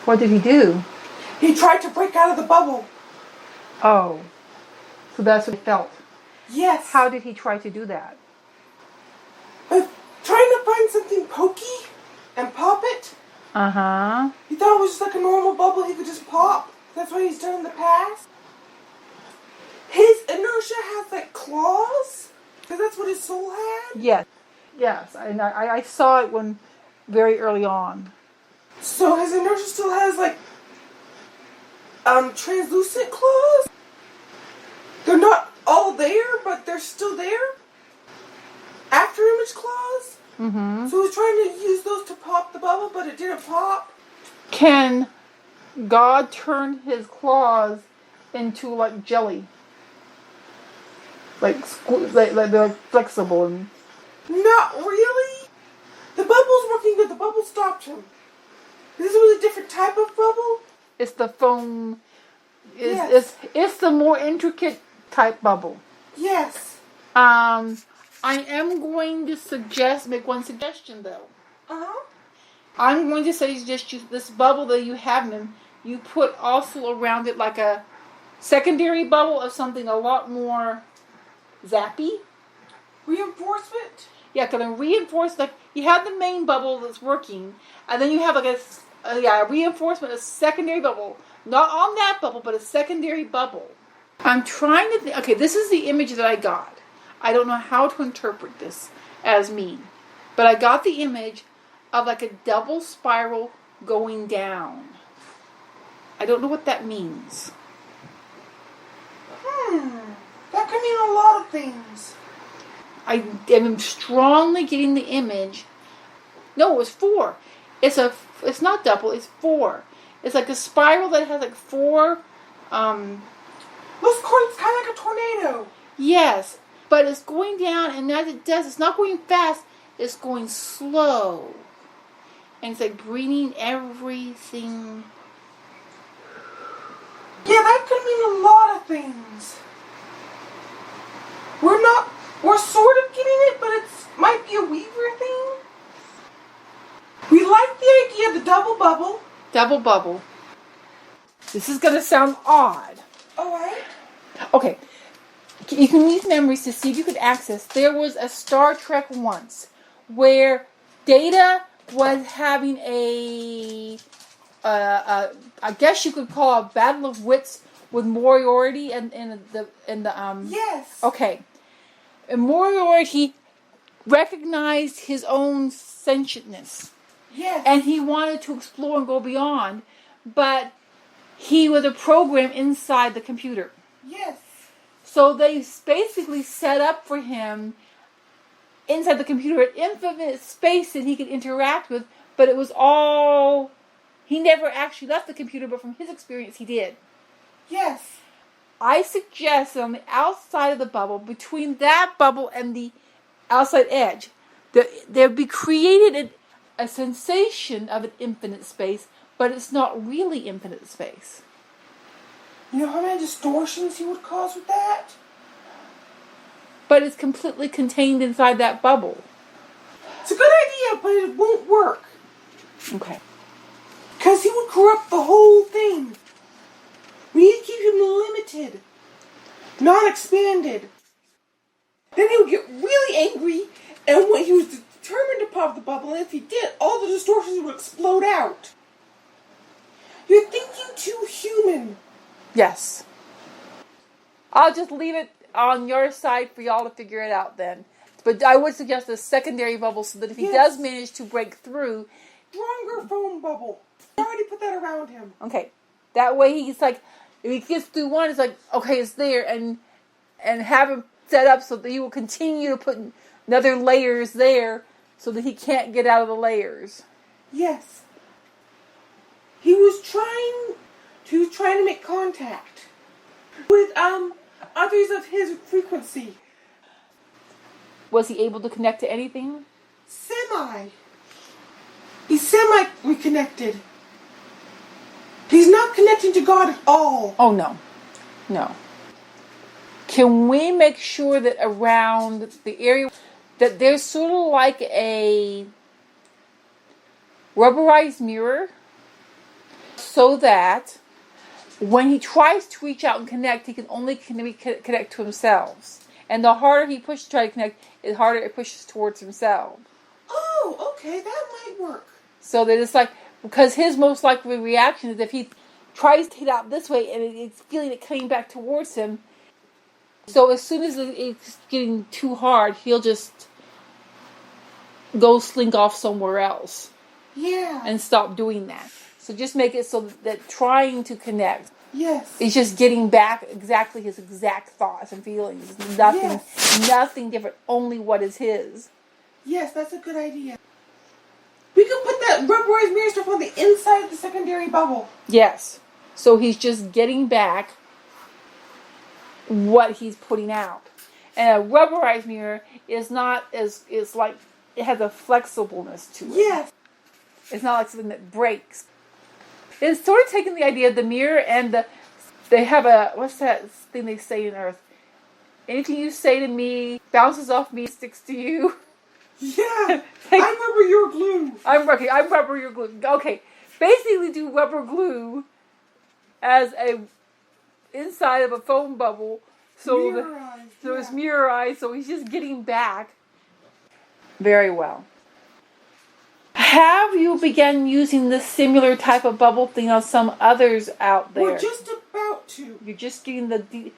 What did he do? He tried to break out of the bubble. Oh. So that's what he felt. Yes. How did he try to do that? Trying to find something pokey and pop it. Uh-huh. He thought it was just like a normal bubble he could just pop. That's what he's done in the past. His inertia has like claws. Because that's what his soul had. Yes. Yes. And I saw it when very early on. So his inertia still has like translucent claws. They're not all there, but they're still there. After image claws. Mm-hmm. So he's trying to use those to pop the bubble, but it didn't pop. Can God turn his claws into like jelly? Like they're flexible and... Not really. The bubble's working good. The bubble stopped him. This was a different type of bubble. It's the foam. Yes. It's the more intricate type bubble. Yes. I am going to make one suggestion though. Uh-huh. I'm going to say just use this bubble that you have in, you put also around it like a secondary bubble of something a lot more zappy. Reinforcement? Yeah, because a reinforcement, like you have the main bubble that's working, and then you have like a reinforcement, a secondary bubble. Not on that bubble, but a secondary bubble. I'm trying to think, okay, this is the image that I got. I don't know how to interpret this as me, but I got the image of like a double spiral going down. I don't know what that means. That could mean a lot of things. I am strongly getting the image. No, it was 4. It's not double, it's 4. It's like a spiral that has like 4. It's kind of like a tornado. Yes, but it's going down, and as it does, it's not going fast, it's going slow. And it's like bringing everything. Yeah, that could mean a lot of things. We're sort of getting it, but it might be a Weaver thing. We like the idea of the double bubble. Double bubble. This is going to sound odd. Alright. Okay. You can use memories to see if you could access. There was a Star Trek once where Data was having I guess you could call a battle of wits with Moriarty and the Yes. Okay. And Moriarty recognized his own sentientness. Yes. And he wanted to explore and go beyond, but he was a program inside the computer. Yes. So they basically set up for him inside the computer an infinite space that he could interact with, but it was all... He never actually left the computer, but from his experience he did. Yes. I suggest that on the outside of the bubble, between that bubble and the outside edge, there be created a sensation of an infinite space, but it's not really infinite space. You know how many distortions he would cause with that? But it's completely contained inside that bubble. It's a good idea, but it won't work. Okay. Because he would corrupt the whole thing. We need to keep him limited. Not expanded. Then he would get really angry, and when he was determined to pop the bubble, and if he did, all the distortions would explode out. You're thinking too human. Yes. I'll just leave it on your side for y'all to figure it out then. But I would suggest a secondary bubble so that if he does manage to break through... Stronger foam bubble. I already put that around him. Okay. That way he's like, if he gets through one, it's like, okay, it's there. And have him set up so that he will continue to put another layers there so that he can't get out of the layers. Yes. He was trying to make contact with others of his frequency. Was he able to connect to anything? Semi. He's semi-reconnected. He's not connecting to God at all. Oh, no. No. Can we make sure that around the area, that there's sort of like a rubberized mirror so that when he tries to reach out and connect, he can only connect to himself. And the harder he pushes to try to connect, the harder it pushes towards himself. Oh, okay, that might work. So that it's like, because his most likely reaction is if he tries to hit out this way and it's feeling it coming back towards him. So as soon as it's getting too hard, he'll just go slink off somewhere else. Yeah. And stop doing that. So just make it so that trying to connect, yes, is just getting back exactly his exact thoughts and feelings. Nothing different. Only what is his. Yes, that's a good idea. We could put that rubberized mirror stuff on the inside of the secondary bubble. Yes. So he's just getting back what he's putting out. And a rubberized mirror is not as, it's like, it has a flexibleness to it. Yes. It's not like something that breaks. It's sort of taking the idea of the mirror and they have a, what's that thing they say in Earth? Anything you say to me bounces off me, sticks to you. Yeah. I'm rubber, you're glue. I'm rubber, you're glue. Okay. Basically do rubber glue as a inside of a foam bubble. So it's mirrorized. So he's just getting back. Very well. Have you begun using this similar type of bubble thing on some others out there? We're just about to. You're just getting the